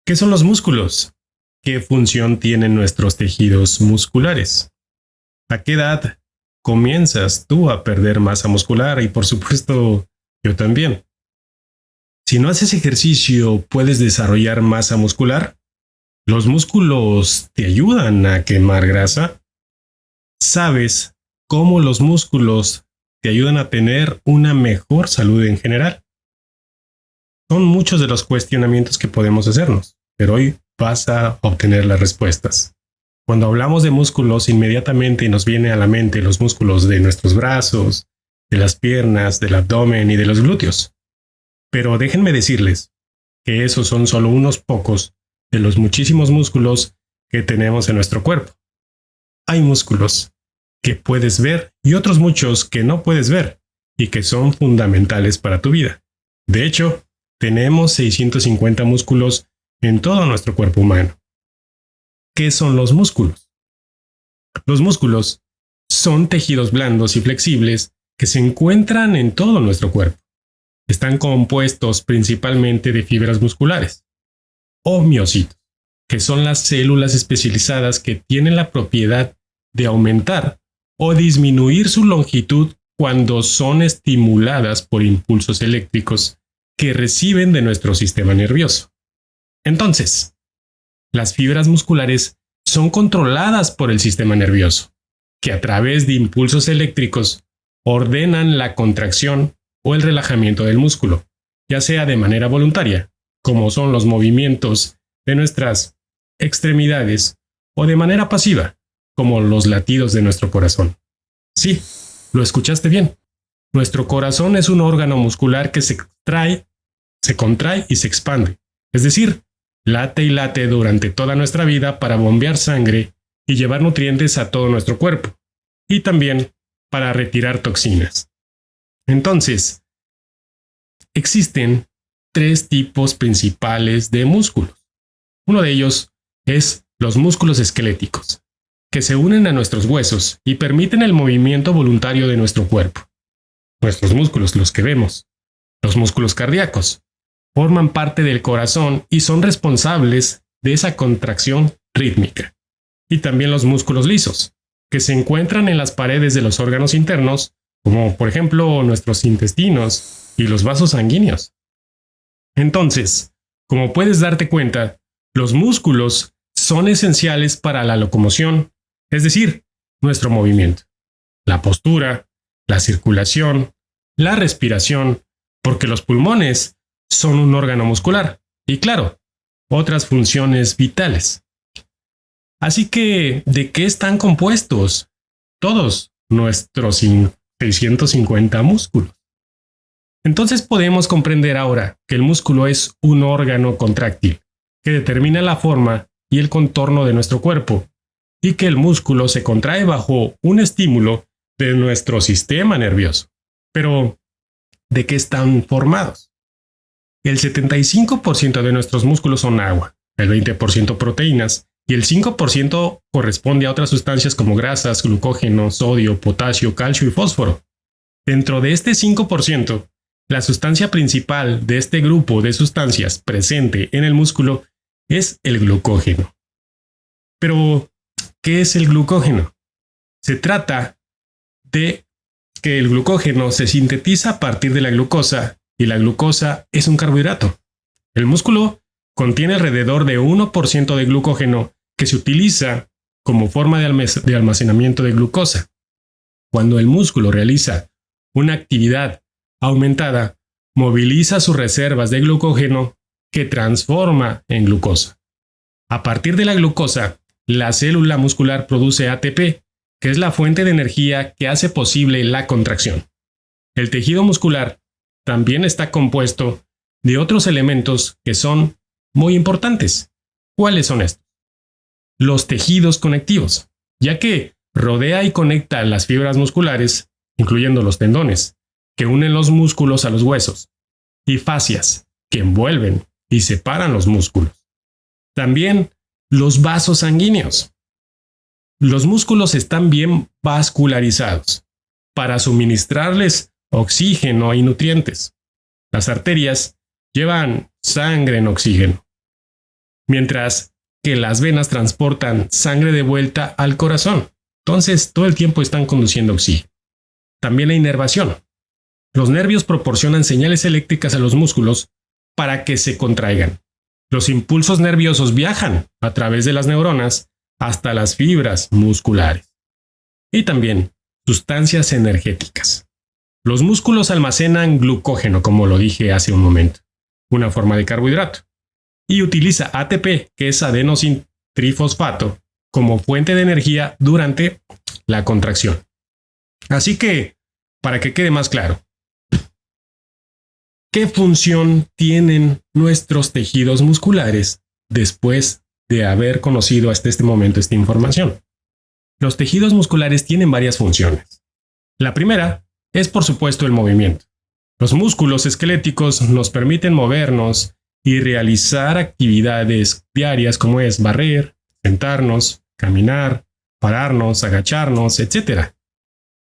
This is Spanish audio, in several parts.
¿Qué son los músculos? ¿Qué función tienen nuestros tejidos musculares? ¿A qué edad comienzas tú a perder masa muscular? Y por supuesto, yo también. Si no haces ejercicio, ¿puedes desarrollar masa muscular? ¿Los músculos te ayudan a quemar grasa? ¿Sabes cómo los músculos te ayudan a tener una mejor salud en general? Son muchos de los cuestionamientos que podemos hacernos, pero hoy vas a obtener las respuestas. Cuando hablamos de músculos, inmediatamente nos viene a la mente los músculos de nuestros brazos, de las piernas, del abdomen y de los glúteos. Pero déjenme decirles que esos son solo unos pocos de los muchísimos músculos que tenemos en nuestro cuerpo. Hay músculos que puedes ver y otros muchos que no puedes ver y que son fundamentales para tu vida. De hecho, tenemos 650 músculos en todo nuestro cuerpo humano. ¿Qué son los músculos? Los músculos son tejidos blandos y flexibles que se encuentran en todo nuestro cuerpo. Están compuestos principalmente de fibras musculares o miocitos, que son las células especializadas que tienen la propiedad de aumentar o disminuir su longitud cuando son estimuladas por impulsos eléctricos que reciben de nuestro sistema nervioso. Entonces, las fibras musculares son controladas por el sistema nervioso, que a través de impulsos eléctricos ordenan la contracción o el relajamiento del músculo, ya sea de manera voluntaria, como son los movimientos de nuestras extremidades, o de manera pasiva, como los latidos de nuestro corazón. Sí, lo escuchaste bien. Nuestro corazón es un órgano muscular que se contrae y se expande. Es decir, late y late durante toda nuestra vida para bombear sangre y llevar nutrientes a todo nuestro cuerpo, y también para retirar toxinas. Entonces, existen 3 tipos principales de músculos. Uno de ellos es los músculos esqueléticos, que se unen a nuestros huesos y permiten el movimiento voluntario de nuestro cuerpo. Nuestros músculos, los que vemos, los músculos cardíacos, forman parte del corazón y son responsables de esa contracción rítmica. Y también los músculos lisos, que se encuentran en las paredes de los órganos internos, como por ejemplo nuestros intestinos y los vasos sanguíneos. Entonces, como puedes darte cuenta, los músculos son esenciales para la locomoción, es decir, nuestro movimiento, la postura, la circulación, la respiración, porque los pulmones son un órgano muscular y, claro, otras funciones vitales. Así que, ¿de qué están compuestos todos nuestros 650 músculos? Entonces podemos comprender ahora que el músculo es un órgano contráctil que determina la forma y el contorno de nuestro cuerpo, y que el músculo se contrae bajo un estímulo de nuestro sistema nervioso. Pero, ¿de qué están formados? El 75% de nuestros músculos son agua, el 20% proteínas y el 5% corresponde a otras sustancias como grasas, glucógeno, sodio, potasio, calcio y fósforo. Dentro de este 5%, la sustancia principal de este grupo de sustancias presente en el músculo es el glucógeno. Pero, ¿qué es el glucógeno? Se trata de que el glucógeno se sintetiza a partir de la glucosa y la glucosa es un carbohidrato. El músculo contiene alrededor de 1% de glucógeno que se utiliza como forma de almacenamiento de glucosa. Cuando el músculo realiza una actividad aumentada, moviliza sus reservas de glucógeno que transforma en glucosa. A partir de la glucosa, la célula muscular produce ATP, que es la fuente de energía que hace posible la contracción. El tejido muscular también está compuesto de otros elementos que son muy importantes. ¿Cuáles son estos? Los tejidos conectivos, ya que rodea y conecta las fibras musculares, incluyendo los tendones, que unen los músculos a los huesos, y fascias, que envuelven y separan los músculos. También los vasos sanguíneos. Los músculos están bien vascularizados para suministrarles oxígeno y nutrientes. Las arterias llevan sangre en oxígeno. mientras que las venas transportan sangre de vuelta al corazón. Entonces, todo el tiempo están conduciendo oxígeno. También la inervación. Los nervios proporcionan señales eléctricas a los músculos para que se contraigan. Los impulsos nerviosos viajan a través de las neuronas hasta las fibras musculares. Y también sustancias energéticas. Los músculos almacenan glucógeno, como lo dije hace un momento, una forma de carbohidrato, y utiliza ATP, que es adenosintrifosfato, como fuente de energía durante la contracción. Así que, para que quede más claro, ¿qué función tienen nuestros tejidos musculares después de haber conocido hasta este momento esta información? Los tejidos musculares tienen varias funciones. La primera es, por supuesto, el movimiento. Los músculos esqueléticos nos permiten movernos y realizar actividades diarias como es barrer, sentarnos, caminar, pararnos, agacharnos, etc.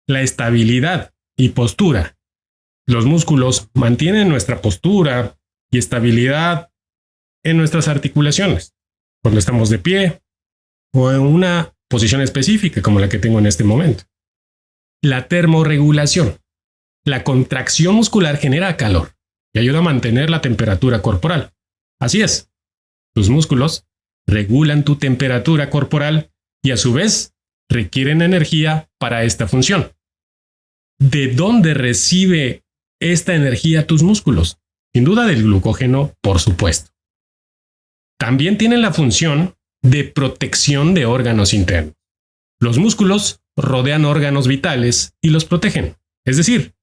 La estabilidad y postura. Los músculos mantienen nuestra postura y estabilidad en nuestras articulaciones, cuando estamos de pie o en una posición específica como la que tengo en este momento. La termorregulación. La contracción muscular genera calor y ayuda a mantener la temperatura corporal. Así es, tus músculos regulan tu temperatura corporal y a su vez requieren energía para esta función. ¿De dónde recibe esta energía tus músculos? Sin duda del glucógeno, por supuesto. También tienen la función de protección de órganos internos. Los músculos rodean órganos vitales y los protegen. Es decir,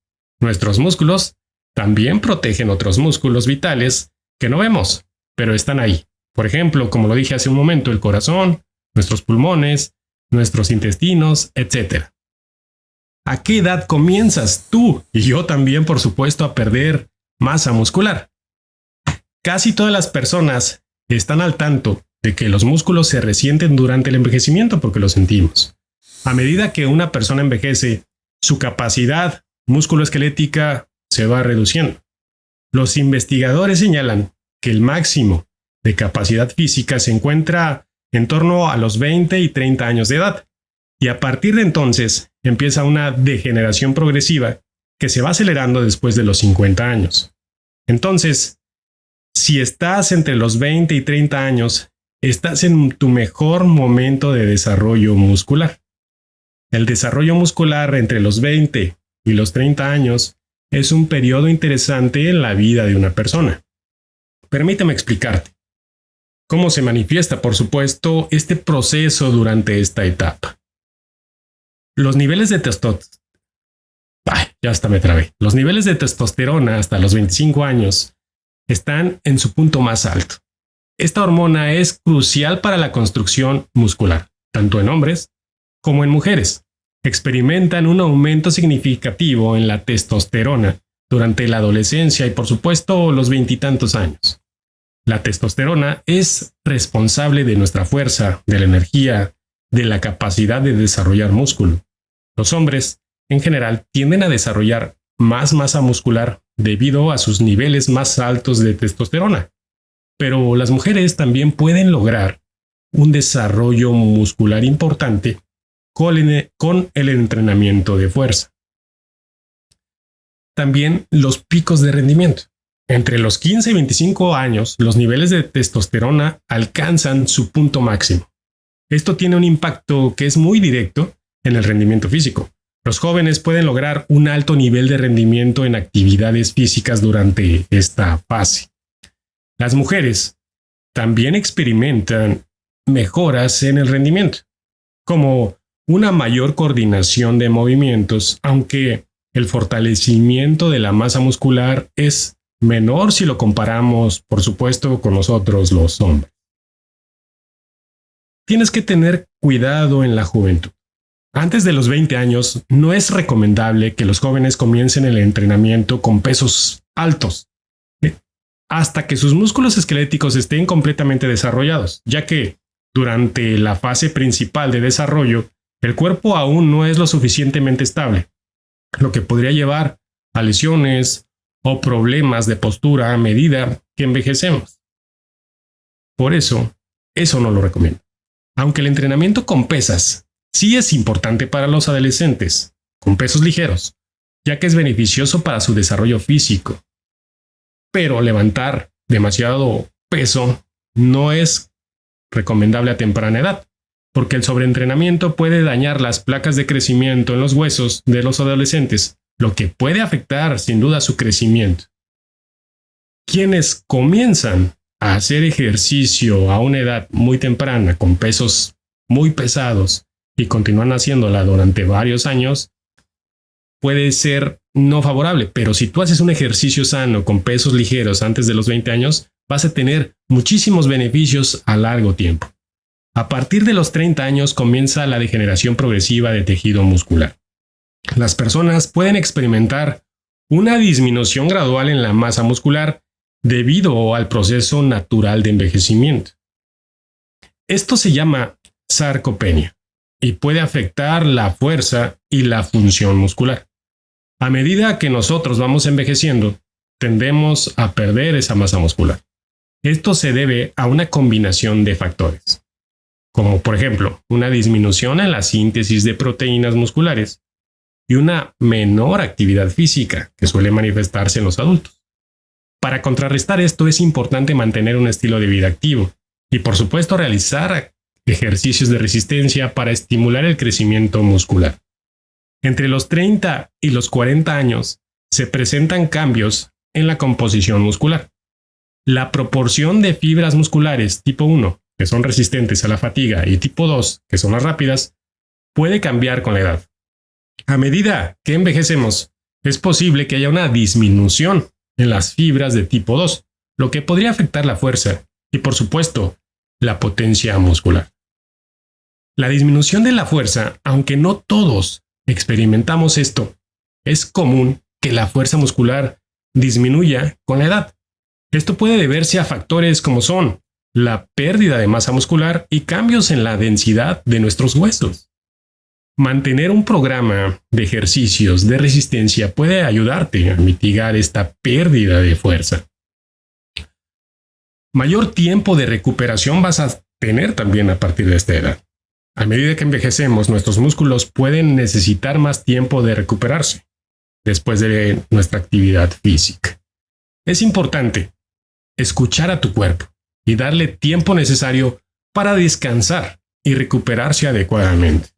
nuestros músculos también protegen otros músculos vitales que no vemos, pero están ahí. Por ejemplo, como lo dije hace un momento, el corazón, nuestros pulmones, nuestros intestinos, etc. ¿A qué edad comienzas tú y yo también, por supuesto, a perder masa muscular? Casi todas las personas están al tanto de que los músculos se resienten durante el envejecimiento porque lo sentimos. A medida que una persona envejece, su capacidad musculoesquelética se va reduciendo. Los investigadores señalan que el máximo de capacidad física se encuentra en torno a los 20 y 30 años de edad, y a partir de entonces empieza una degeneración progresiva que se va acelerando después de los 50 años. Entonces, si estás entre los 20 y 30 años, estás en tu mejor momento de desarrollo muscular. El desarrollo muscular entre los 20 y los 30 años es un periodo interesante en la vida de una persona. Permíteme explicarte cómo se manifiesta, por supuesto, este proceso durante esta etapa. Los niveles de Los niveles de testosterona hasta los 25 años están en su punto más alto. Esta hormona es crucial para la construcción muscular, tanto en hombres como en mujeres. Experimentan un aumento significativo en la testosterona durante la adolescencia y, por supuesto, los veintitantos años. La testosterona es responsable de nuestra fuerza, de la energía, de la capacidad de desarrollar músculo. Los hombres, en general, tienden a desarrollar más masa muscular debido a sus niveles más altos de testosterona. Pero las mujeres también pueden lograr un desarrollo muscular importante con el entrenamiento de fuerza. También los picos de rendimiento. Entre los 15 y 25 años, los niveles de testosterona alcanzan su punto máximo. Esto tiene un impacto que es muy directo en el rendimiento físico. Los jóvenes pueden lograr un alto nivel de rendimiento en actividades físicas durante esta fase. Las mujeres también experimentan mejoras en el rendimiento, como una mayor coordinación de movimientos, aunque el fortalecimiento de la masa muscular es menor si lo comparamos, por supuesto, con nosotros los hombres. Tienes que tener cuidado en la juventud. Antes de los 20 años, no es recomendable que los jóvenes comiencen el entrenamiento con pesos altos, hasta que sus músculos esqueléticos estén completamente desarrollados, ya que durante la fase principal de desarrollo, el cuerpo aún no es lo suficientemente estable, lo que podría llevar a lesiones o problemas de postura a medida que envejecemos. Por eso, eso no lo recomiendo. Aunque el entrenamiento con pesas sí es importante para los adolescentes, con pesos ligeros, ya que es beneficioso para su desarrollo físico. Pero levantar demasiado peso no es recomendable a temprana edad, porque el sobreentrenamiento puede dañar las placas de crecimiento en los huesos de los adolescentes, lo que puede afectar sin duda su crecimiento. Quienes comienzan a hacer ejercicio a una edad muy temprana con pesos muy pesados y continúan haciéndola durante varios años, puede ser no favorable, pero si tú haces un ejercicio sano con pesos ligeros antes de los 20 años, vas a tener muchísimos beneficios a largo tiempo. A partir de los 30 años comienza la degeneración progresiva de tejido muscular. Las personas pueden experimentar una disminución gradual en la masa muscular debido al proceso natural de envejecimiento. Esto se llama sarcopenia y puede afectar la fuerza y la función muscular. A medida que nosotros vamos envejeciendo, tendemos a perder esa masa muscular. Esto se debe a una combinación de factores, como por ejemplo una disminución en la síntesis de proteínas musculares y una menor actividad física que suele manifestarse en los adultos. Para contrarrestar esto es importante mantener un estilo de vida activo y por supuesto realizar ejercicios de resistencia para estimular el crecimiento muscular. Entre los 30 y los 40 años se presentan cambios en la composición muscular. La proporción de fibras musculares tipo 1, que son resistentes a la fatiga, y tipo 2, que son las rápidas, puede cambiar con la edad. A medida que envejecemos, es posible que haya una disminución en las fibras de tipo 2, lo que podría afectar la fuerza y, por supuesto, la potencia muscular. La disminución de la fuerza, aunque no todos experimentamos esto, es común que la fuerza muscular disminuya con la edad. Esto puede deberse a factores como son la pérdida de masa muscular y cambios en la densidad de nuestros huesos. Mantener un programa de ejercicios de resistencia puede ayudarte a mitigar esta pérdida de fuerza. Mayor tiempo de recuperación vas a tener también a partir de esta edad. A medida que envejecemos, nuestros músculos pueden necesitar más tiempo de recuperarse después de nuestra actividad física. Es importante escuchar a tu cuerpo y darle tiempo necesario para descansar y recuperarse adecuadamente.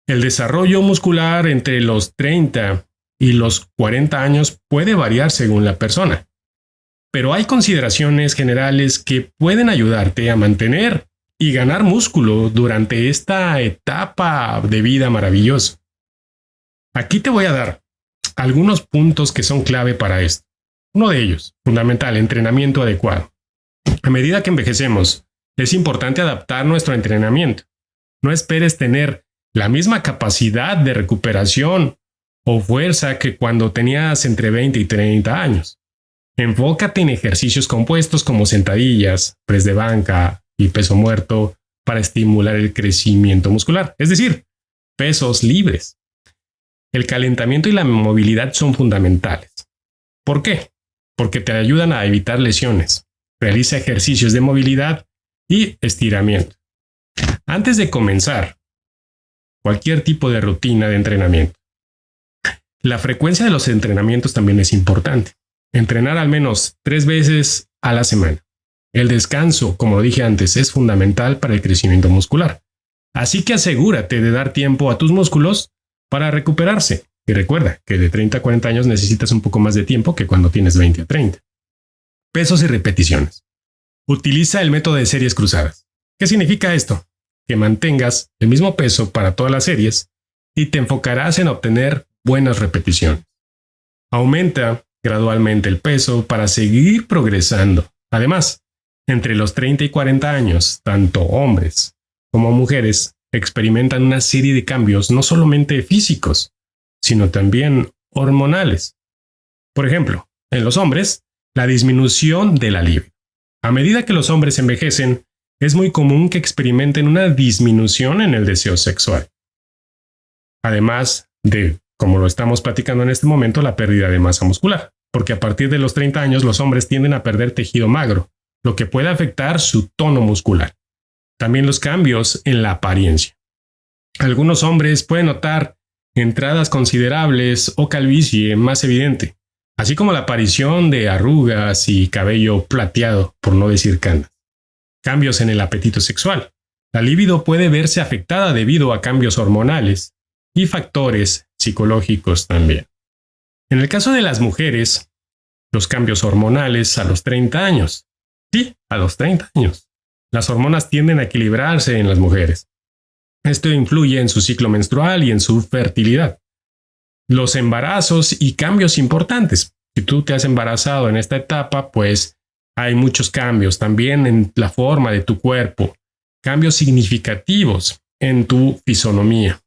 El desarrollo muscular entre los 30 y los 40 años puede variar según la persona, pero hay consideraciones generales que pueden ayudarte a mantener y ganar músculo durante esta etapa de vida maravillosa. Aquí te voy a dar algunos puntos que son clave para esto. Uno de ellos, fundamental, entrenamiento adecuado. A medida que envejecemos, es importante adaptar nuestro entrenamiento. No esperes tener la misma capacidad de recuperación o fuerza que cuando tenías entre 20 y 30 años. Enfócate en ejercicios compuestos como sentadillas, press de banca y peso muerto para estimular el crecimiento muscular, es decir, pesos libres. El calentamiento y la movilidad son fundamentales. ¿Por qué? Porque te ayudan a evitar lesiones. Realiza ejercicios de movilidad y estiramiento. Antes de comenzar cualquier tipo de rutina de entrenamiento, la frecuencia de los entrenamientos también es importante. Entrenar al menos 3 veces a la semana. El descanso, como dije antes, es fundamental para el crecimiento muscular. Así que asegúrate de dar tiempo a tus músculos para recuperarse. Y recuerda que de 30 a 40 años necesitas un poco más de tiempo que cuando tienes 20 a 30. Pesos y repeticiones. Utiliza el método de series cruzadas. ¿Qué significa esto? Que mantengas el mismo peso para todas las series y te enfocarás en obtener buenas repeticiones. Aumenta gradualmente el peso para seguir progresando. Además, entre los 30 y 40 años, tanto hombres como mujeres experimentan una serie de cambios no solamente físicos, sino también hormonales. Por ejemplo, en los hombres, la disminución de la libido. A medida que los hombres envejecen, es muy común que experimenten una disminución en el deseo sexual. Además de, como lo estamos platicando en este momento, la pérdida de masa muscular, porque a partir de los 30 años los hombres tienden a perder tejido magro, lo que puede afectar su tono muscular. También los cambios en la apariencia. Algunos hombres pueden notar entradas considerables o calvicie más evidente, así como la aparición de arrugas y cabello plateado, por no decir canas. Cambios en el apetito sexual. La libido puede verse afectada debido a cambios hormonales y factores psicológicos también. En el caso de las mujeres, los cambios hormonales a los 30 años. Sí, a los 30 años. Las hormonas tienden a equilibrarse en las mujeres. Esto influye en su ciclo menstrual y en su fertilidad. Los embarazos y cambios importantes. Si tú te has embarazado en esta etapa, pues hay muchos cambios también en la forma de tu cuerpo, cambios significativos en tu fisonomía,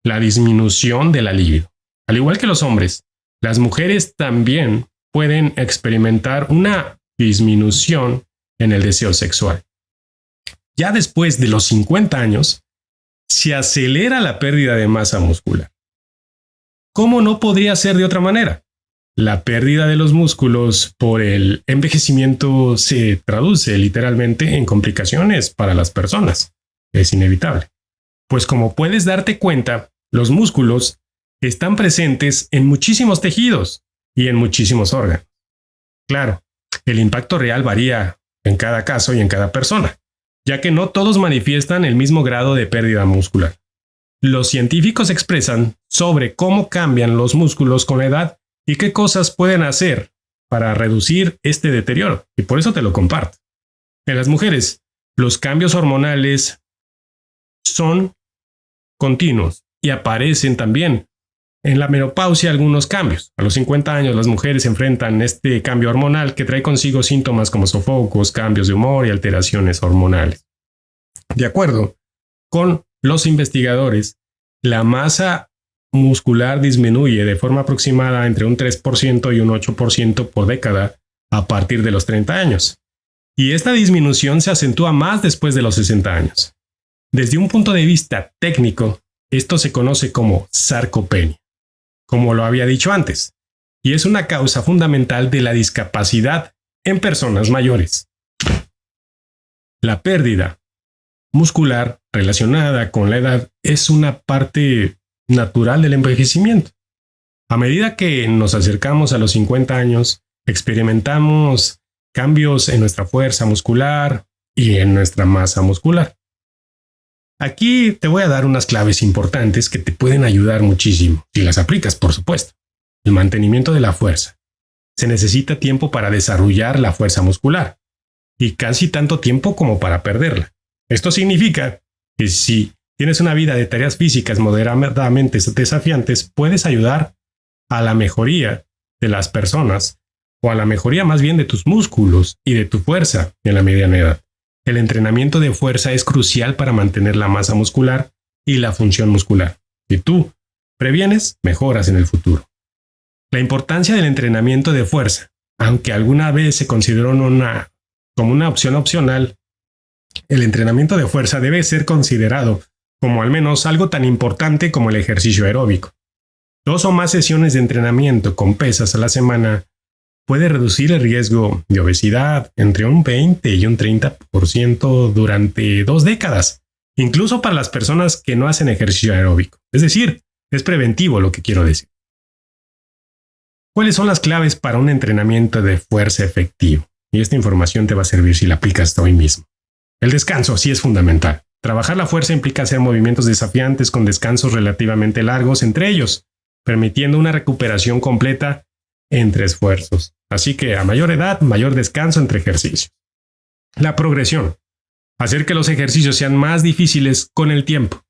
la disminución de la libido. Al igual que los hombres, las mujeres también pueden experimentar una disminución en el deseo sexual. Ya después de los 50 años, se acelera la pérdida de masa muscular. ¿Cómo no podría ser de otra manera? La pérdida de los músculos por el envejecimiento se traduce literalmente en complicaciones para las personas. Es inevitable. Pues como puedes darte cuenta, los músculos están presentes en muchísimos tejidos y en muchísimos órganos. Claro, el impacto real varía en cada caso y en cada persona, ya que no todos manifiestan el mismo grado de pérdida muscular. Los científicos expresan sobre cómo cambian los músculos con la edad y qué cosas pueden hacer para reducir este deterioro, y por eso te lo comparto. En las mujeres, los cambios hormonales son continuos y aparecen también en la menopausia algunos cambios. A los 50 años las mujeres enfrentan este cambio hormonal que trae consigo síntomas como sofocos, cambios de humor y alteraciones hormonales. De acuerdo con los investigadores, la masa muscular disminuye de forma aproximada entre un 3% y un 8% por década a partir de los 30 años. Y esta disminución se acentúa más después de los 60 años. Desde un punto de vista técnico, esto se conoce como sarcopenia, como lo había dicho antes, y es una causa fundamental de la discapacidad en personas mayores. La pérdida muscular relacionada con la edad es una parte natural del envejecimiento. A medida que nos acercamos a los 50 años, experimentamos cambios en nuestra fuerza muscular y en nuestra masa muscular. Aquí te voy a dar unas claves importantes que te pueden ayudar muchísimo, si las aplicas, por supuesto. El mantenimiento de la fuerza. Se necesita tiempo para desarrollar la fuerza muscular y casi tanto tiempo como para perderla. Esto significa que si tienes una vida de tareas físicas moderadamente desafiantes, puedes ayudar a la mejoría de las personas o a la mejoría más bien de tus músculos y de tu fuerza en la mediana edad. El entrenamiento de fuerza es crucial para mantener la masa muscular y la función muscular. Si tú previenes, mejoras en el futuro. La importancia del entrenamiento de fuerza, aunque alguna vez se consideró como una opción opcional, el entrenamiento de fuerza debe ser considerado como al menos algo tan importante como el ejercicio aeróbico. 2 o más sesiones de entrenamiento con pesas a la semana puede reducir el riesgo de obesidad entre un 20 y un 30% durante 2 décadas, incluso para las personas que no hacen ejercicio aeróbico. Es decir, es preventivo lo que quiero decir. ¿Cuáles son las claves para un entrenamiento de fuerza efectivo? Y esta información te va a servir si la aplicas hoy mismo. El descanso sí es fundamental. Trabajar la fuerza implica hacer movimientos desafiantes con descansos relativamente largos entre ellos, permitiendo una recuperación completa entre esfuerzos. Así que a mayor edad, mayor descanso entre ejercicios. La progresión. Hacer que los ejercicios sean más difíciles con el tiempo.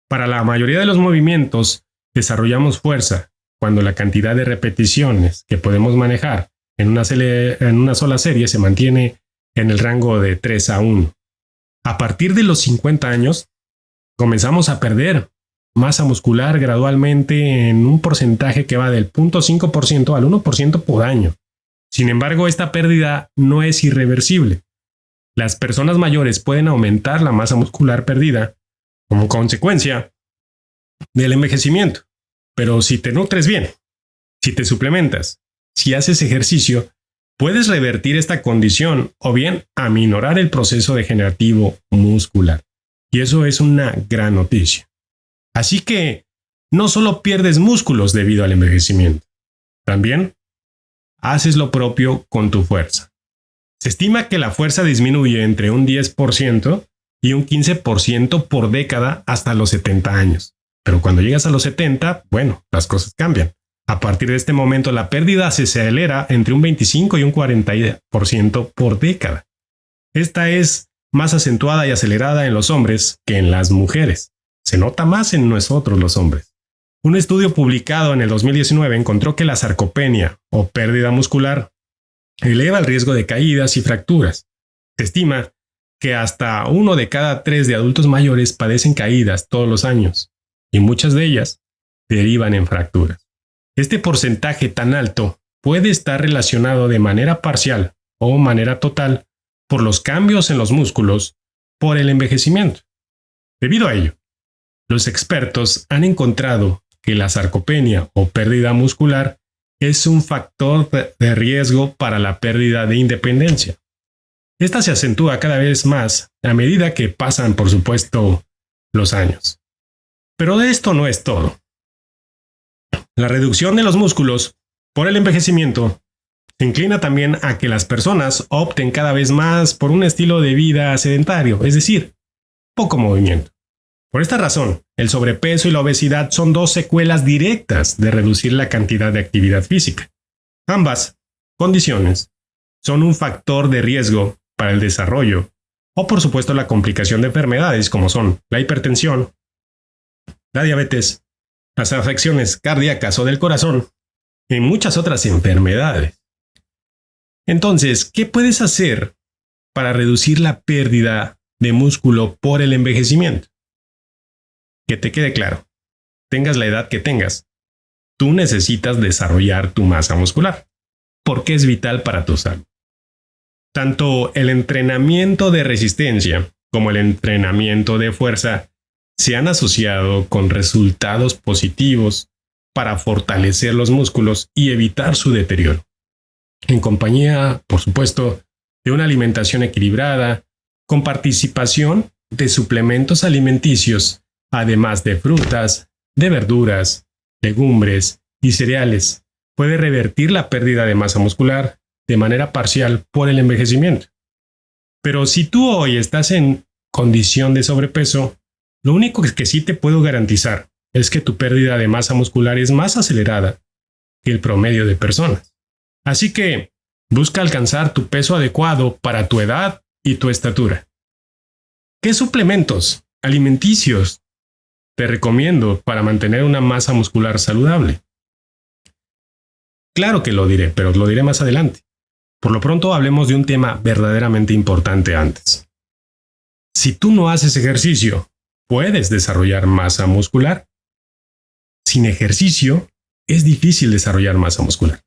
Para la mayoría de los movimientos, desarrollamos fuerza cuando la cantidad de repeticiones que podemos manejar en una sola serie se mantiene en el rango de 3 a 1. A partir de los 50 años, comenzamos a perder masa muscular gradualmente en un porcentaje que va del 0.5% al 1% por año. Sin embargo, esta pérdida no es irreversible. Las personas mayores pueden aumentar la masa muscular perdida como consecuencia del envejecimiento. Pero si te nutres bien, si te suplementas, si haces ejercicio, puedes revertir esta condición o bien aminorar el proceso degenerativo muscular. Y eso es una gran noticia. Así que no solo pierdes músculos debido al envejecimiento, también haces lo propio con tu fuerza. Se estima que la fuerza disminuye entre un 10% y un 15% por década hasta los 70 años. Pero cuando llegas a los 70, bueno, las cosas cambian. A partir de este momento, la pérdida se acelera entre un 25 y un 40% por década. Esta es más acentuada y acelerada en los hombres que en las mujeres. Se nota más en nosotros los hombres. Un estudio publicado en el 2019 encontró que la sarcopenia o pérdida muscular eleva el riesgo de caídas y fracturas. Se estima que hasta 1 de cada 3 de adultos mayores padecen caídas todos los años, y muchas de ellas derivan en fracturas. Este porcentaje tan alto puede estar relacionado de manera parcial o manera total por los cambios en los músculos por el envejecimiento. Debido a ello, los expertos han encontrado que la sarcopenia o pérdida muscular es un factor de riesgo para la pérdida de independencia. Esta se acentúa cada vez más a medida que pasan, por supuesto, los años. Pero de esto no es todo. La reducción de los músculos por el envejecimiento se inclina también a que las personas opten cada vez más por un estilo de vida sedentario, es decir, poco movimiento. Por esta razón, el sobrepeso y la obesidad son dos secuelas directas de reducir la cantidad de actividad física. Ambas condiciones son un factor de riesgo para el desarrollo o, por supuesto, la complicación de enfermedades como son la hipertensión, la diabetes, las afecciones cardíacas o del corazón y muchas otras enfermedades. Entonces, ¿qué puedes hacer para reducir la pérdida de músculo por el envejecimiento? Que te quede claro, tengas la edad que tengas, tú necesitas desarrollar tu masa muscular, porque es vital para tu salud. Tanto el entrenamiento de resistencia como el entrenamiento de fuerza se han asociado con resultados positivos para fortalecer los músculos y evitar su deterioro. En compañía, por supuesto, de una alimentación equilibrada, con participación de suplementos alimenticios, además de frutas, de verduras, legumbres y cereales, puede revertir la pérdida de masa muscular de manera parcial por el envejecimiento. Pero si tú hoy estás en condición de sobrepeso, lo único que sí te puedo garantizar es que tu pérdida de masa muscular es más acelerada que el promedio de personas. Así que busca alcanzar tu peso adecuado para tu edad y tu estatura. ¿Qué suplementos alimenticios te recomiendo para mantener una masa muscular saludable? Claro que lo diré, pero lo diré más adelante. Por lo pronto hablemos de un tema verdaderamente importante antes. Si tú no haces ejercicio, ¿puedes desarrollar masa muscular? Sin ejercicio, es difícil desarrollar masa muscular.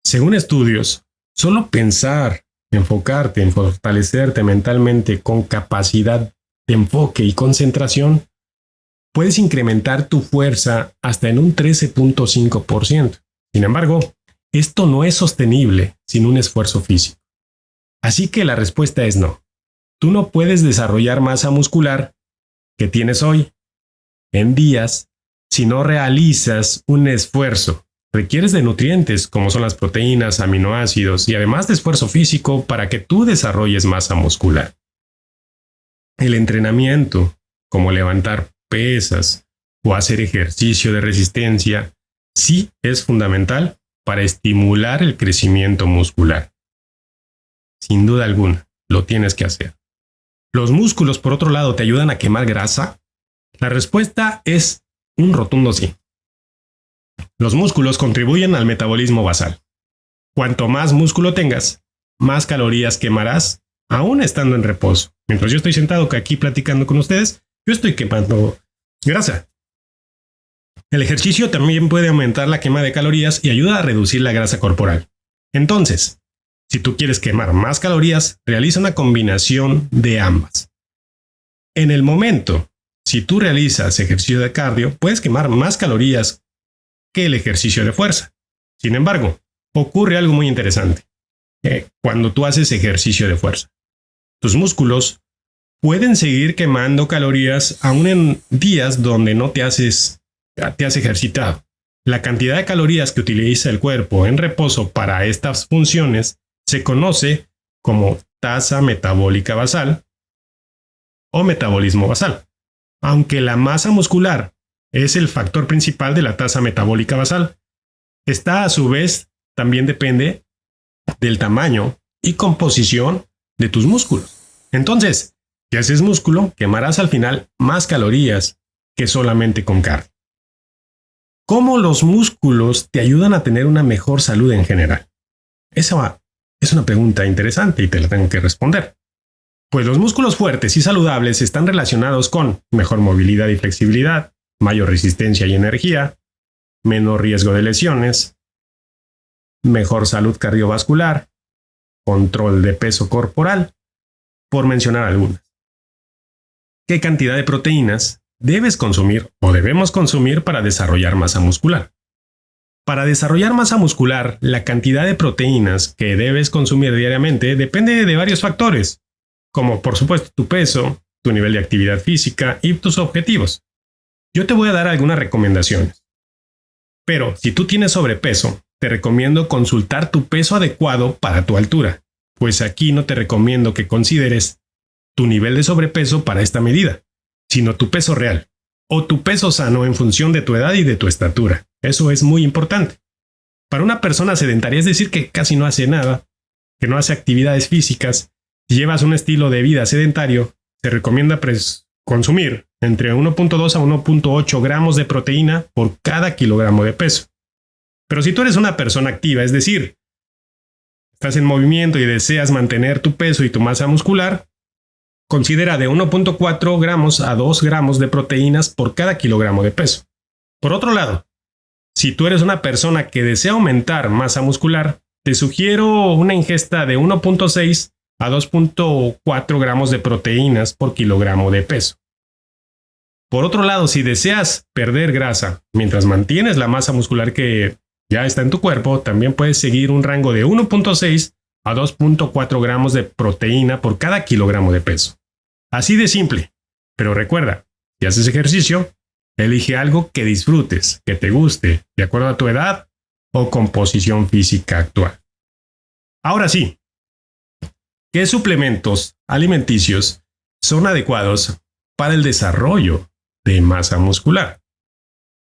Según estudios, solo pensar, enfocarte en fortalecerte mentalmente con capacidad de enfoque y concentración, puedes incrementar tu fuerza hasta en un 13.5%. Sin embargo, esto no es sostenible sin un esfuerzo físico. Así que la respuesta es no. Tú no puedes desarrollar masa muscular que tienes hoy en días si no realizas un esfuerzo. Requieres de nutrientes como son las proteínas, aminoácidos y además de esfuerzo físico para que tú desarrolles masa muscular. El entrenamiento, como levantar pesas o hacer ejercicio de resistencia, sí es fundamental para estimular el crecimiento muscular. Sin duda alguna, lo tienes que hacer. ¿Los músculos, por otro lado, te ayudan a quemar grasa? La respuesta es un rotundo sí. Los músculos contribuyen al metabolismo basal. Cuanto más músculo tengas, más calorías quemarás, aún estando en reposo. Mientras yo estoy sentado aquí platicando con ustedes, yo estoy quemando grasa. El ejercicio también puede aumentar la quema de calorías y ayuda a reducir la grasa corporal. Entonces, si tú quieres quemar más calorías, realiza una combinación de ambas. En el momento, si tú realizas ejercicio de cardio, puedes quemar más calorías que el ejercicio de fuerza. Sin embargo, ocurre algo muy interesante. Cuando tú haces ejercicio de fuerza, tus músculos pueden seguir quemando calorías aún en días donde no te has ejercitado. La cantidad de calorías que utiliza el cuerpo en reposo para estas funciones se conoce como tasa metabólica basal o metabolismo basal. Aunque la masa muscular es el factor principal de la tasa metabólica basal, esta a su vez también depende del tamaño y composición de tus músculos. Entonces, si haces músculo, quemarás al final más calorías que solamente con carne. ¿Cómo los músculos te ayudan a tener una mejor salud en general? Esa es una pregunta interesante y te la tengo que responder. Pues los músculos fuertes y saludables están relacionados con mejor movilidad y flexibilidad, mayor resistencia y energía, menor riesgo de lesiones, mejor salud cardiovascular, control de peso corporal, por mencionar algunas. ¿Qué cantidad de proteínas debes consumir o debemos consumir para desarrollar masa muscular? Para desarrollar masa muscular, la cantidad de proteínas que debes consumir diariamente depende de varios factores, como por supuesto tu peso, tu nivel de actividad física y tus objetivos. Yo te voy a dar algunas recomendaciones. Pero si tú tienes sobrepeso, te recomiendo consultar tu peso adecuado para tu altura, pues aquí no te recomiendo que consideres tu nivel de sobrepeso para esta medida, sino tu peso real o tu peso sano en función de tu edad y de tu estatura. Eso es muy importante. Para una persona sedentaria, es decir, que casi no hace nada, que no hace actividades físicas, si llevas un estilo de vida sedentario, se recomienda consumir entre 1.2 a 1.8 gramos de proteína por cada kilogramo de peso. Pero si tú eres una persona activa, es decir, estás en movimiento y deseas mantener tu peso y tu masa muscular, considera de 1.4 gramos a 2 gramos de proteínas por cada kilogramo de peso. Por otro lado, si tú eres una persona que desea aumentar masa muscular, te sugiero una ingesta de 1.6 a 2.4 gramos de proteínas por kilogramo de peso. Por otro lado, si deseas perder grasa mientras mantienes la masa muscular que ya está en tu cuerpo, también puedes seguir un rango de 1.6 a 2.4 gramos de proteína por cada kilogramo de peso. Así de simple. Pero recuerda, si haces ejercicio, elige algo que disfrutes, que te guste, de acuerdo a tu edad o composición física actual. Ahora sí, ¿qué suplementos alimenticios son adecuados para el desarrollo de masa muscular?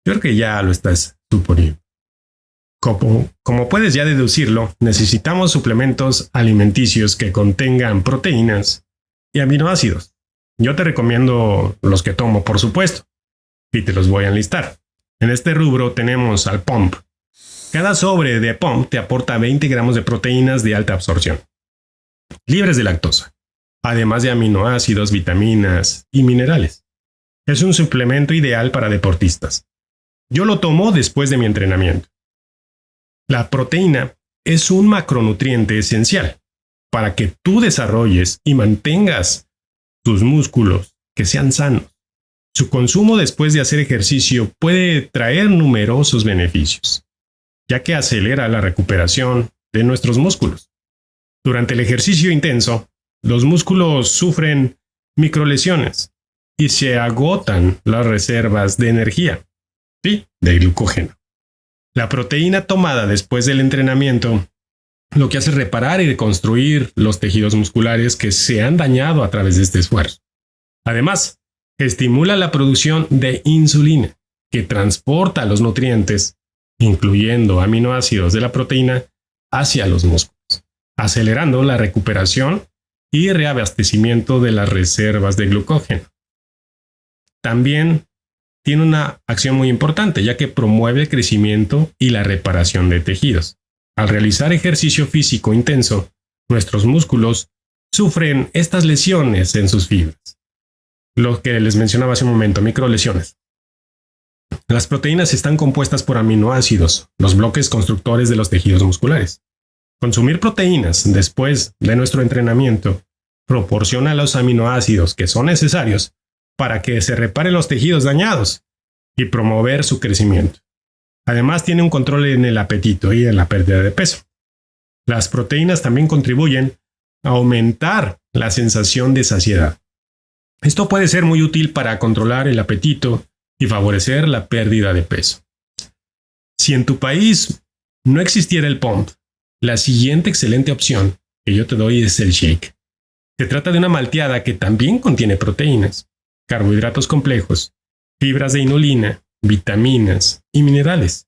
Yo creo que ya lo estás suponiendo. Como puedes ya deducirlo, necesitamos suplementos alimenticios que contengan proteínas y aminoácidos. Yo te recomiendo los que tomo, por supuesto, y te los voy a enlistar. En este rubro tenemos al Pump. Cada sobre de Pump te aporta 20 gramos de proteínas de alta absorción, libres de lactosa, además de aminoácidos, vitaminas y minerales. Es un suplemento ideal para deportistas. Yo lo tomo después de mi entrenamiento. La proteína es un macronutriente esencial para que tú desarrolles y mantengas tus músculos que sean sanos. Su consumo después de hacer ejercicio puede traer numerosos beneficios, ya que acelera la recuperación de nuestros músculos. Durante el ejercicio intenso, los músculos sufren microlesiones y se agotan las reservas de energía, ¿sí?, de glucógeno. La proteína tomada después del entrenamiento lo que hace es reparar y reconstruir los tejidos musculares que se han dañado a través de este esfuerzo. Además, estimula la producción de insulina, que transporta los nutrientes, incluyendo aminoácidos de la proteína, hacia los músculos, acelerando la recuperación y reabastecimiento de las reservas de glucógeno. También tiene una acción muy importante, ya que promueve el crecimiento y la reparación de tejidos. Al realizar ejercicio físico intenso, nuestros músculos sufren estas lesiones en sus fibras. Lo que les mencionaba hace un momento, microlesiones. Las proteínas están compuestas por aminoácidos, los bloques constructores de los tejidos musculares. Consumir proteínas después de nuestro entrenamiento proporciona los aminoácidos que son necesarios para que se reparen los tejidos dañados y promover su crecimiento. Además, tiene un control en el apetito y en la pérdida de peso. Las proteínas también contribuyen a aumentar la sensación de saciedad. Esto puede ser muy útil para controlar el apetito y favorecer la pérdida de peso. Si en tu país no existiera el pump, la siguiente excelente opción que yo te doy es el shake. Se trata de una malteada que también contiene proteínas, carbohidratos complejos, fibras de inulina, vitaminas y minerales.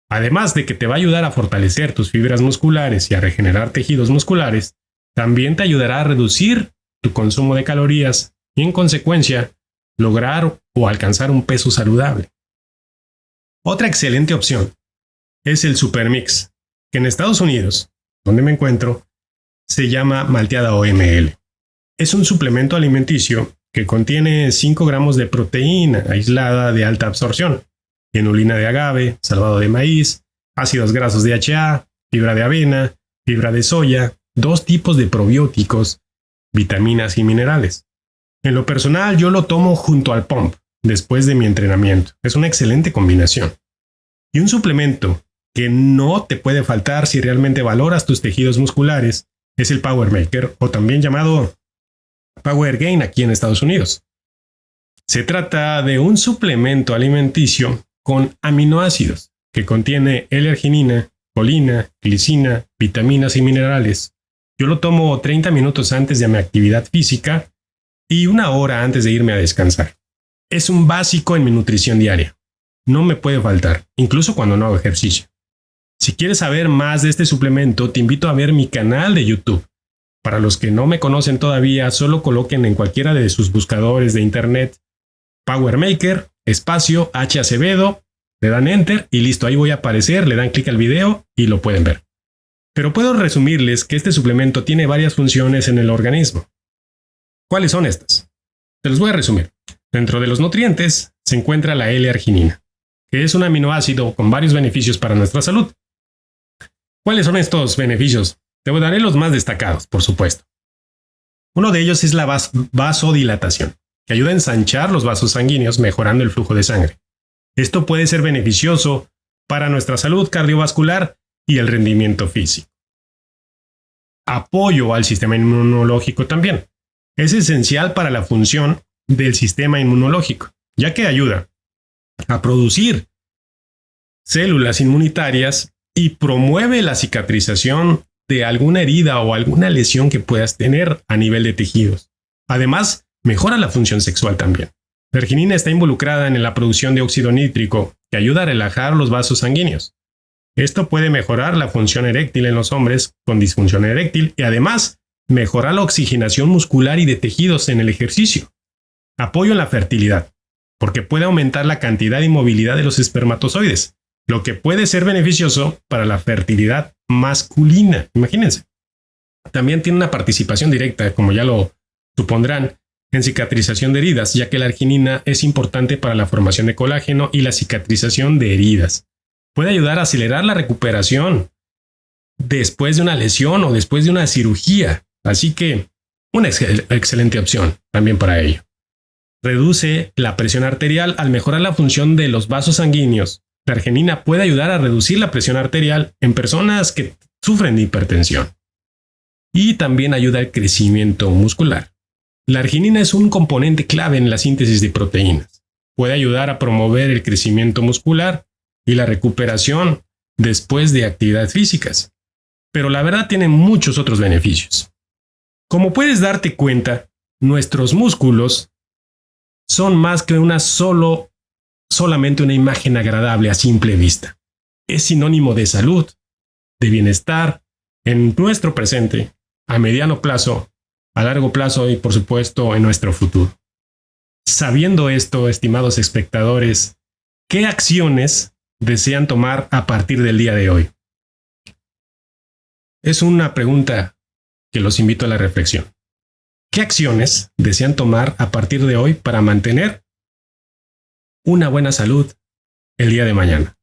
Además de que te va a ayudar a fortalecer tus fibras musculares y a regenerar tejidos musculares, también te ayudará a reducir tu consumo de calorías y, en consecuencia, lograr o alcanzar un peso saludable. Otra excelente opción es el Supermix, que en Estados Unidos, donde me encuentro, se llama malteada OML. Es un suplemento alimenticio que contiene 5 gramos de proteína aislada de alta absorción, inulina de agave, salvado de maíz, ácidos grasos DHA, fibra de avena, fibra de soya, 2 tipos de probióticos, vitaminas y minerales. En lo personal, yo lo tomo junto al pump después de mi entrenamiento. Es una excelente combinación. Y un suplemento que no te puede faltar si realmente valoras tus tejidos musculares es el Power Maker, o también llamado Power Gain aquí en Estados Unidos. Se trata de un suplemento alimenticio con aminoácidos que contiene L-arginina, colina, glicina, vitaminas y minerales. Yo lo tomo 30 minutos antes de mi actividad física y 1 hora antes de irme a descansar. Es un básico en mi nutrición diaria. No me puede faltar, incluso cuando no hago ejercicio. Si quieres saber más de este suplemento, te invito a ver mi canal de YouTube. Para los que no me conocen todavía, solo coloquen en cualquiera de sus buscadores de internet Power Maker, espacio H. Acevedo, le dan Enter y listo, ahí voy a aparecer, le dan clic al video y lo pueden ver. Pero puedo resumirles que este suplemento tiene varias funciones en el organismo. ¿Cuáles son estas? Te los voy a resumir. Dentro de los nutrientes se encuentra la L-arginina, que es un aminoácido con varios beneficios para nuestra salud. ¿Cuáles son estos beneficios? Te daré los más destacados, por supuesto. Uno de ellos es la vasodilatación, que ayuda a ensanchar los vasos sanguíneos, mejorando el flujo de sangre. Esto puede ser beneficioso para nuestra salud cardiovascular y el rendimiento físico. Apoyo al sistema inmunológico también. Es esencial para la función del sistema inmunológico, ya que ayuda a producir células inmunitarias y promueve la cicatrización de alguna herida o alguna lesión que puedas tener a nivel de tejidos. Además, mejora la función sexual también. La arginina está involucrada en la producción de óxido nítrico, que ayuda a relajar los vasos sanguíneos. Esto puede mejorar la función eréctil en los hombres con disfunción eréctil y además mejorar la oxigenación muscular y de tejidos en el ejercicio. Apoyo en la fertilidad, porque puede aumentar la cantidad y movilidad de los espermatozoides, lo que puede ser beneficioso para la fertilidad masculina. Imagínense. También tiene una participación directa, como ya lo supondrán, en cicatrización de heridas, ya que la arginina es importante para la formación de colágeno y la cicatrización de heridas. Puede ayudar a acelerar la recuperación después de una lesión o después de una cirugía. Así que una excelente opción también para ello. Reduce la presión arterial al mejorar la función de los vasos sanguíneos. La arginina puede ayudar a reducir la presión arterial en personas que sufren de hipertensión. Y también ayuda al crecimiento muscular. La arginina es un componente clave en la síntesis de proteínas. Puede ayudar a promover el crecimiento muscular y la recuperación después de actividades físicas. Pero la verdad tiene muchos otros beneficios. Como puedes darte cuenta, nuestros músculos son más que solamente una imagen agradable a simple vista. Es sinónimo de salud, de bienestar en nuestro presente, a mediano plazo, a largo plazo y por supuesto en nuestro futuro. Sabiendo esto, estimados espectadores, ¿qué acciones desean tomar a partir del día de hoy? Es una pregunta que los invito a la reflexión. ¿Qué acciones desean tomar a partir de hoy para mantener una buena salud el día de mañana?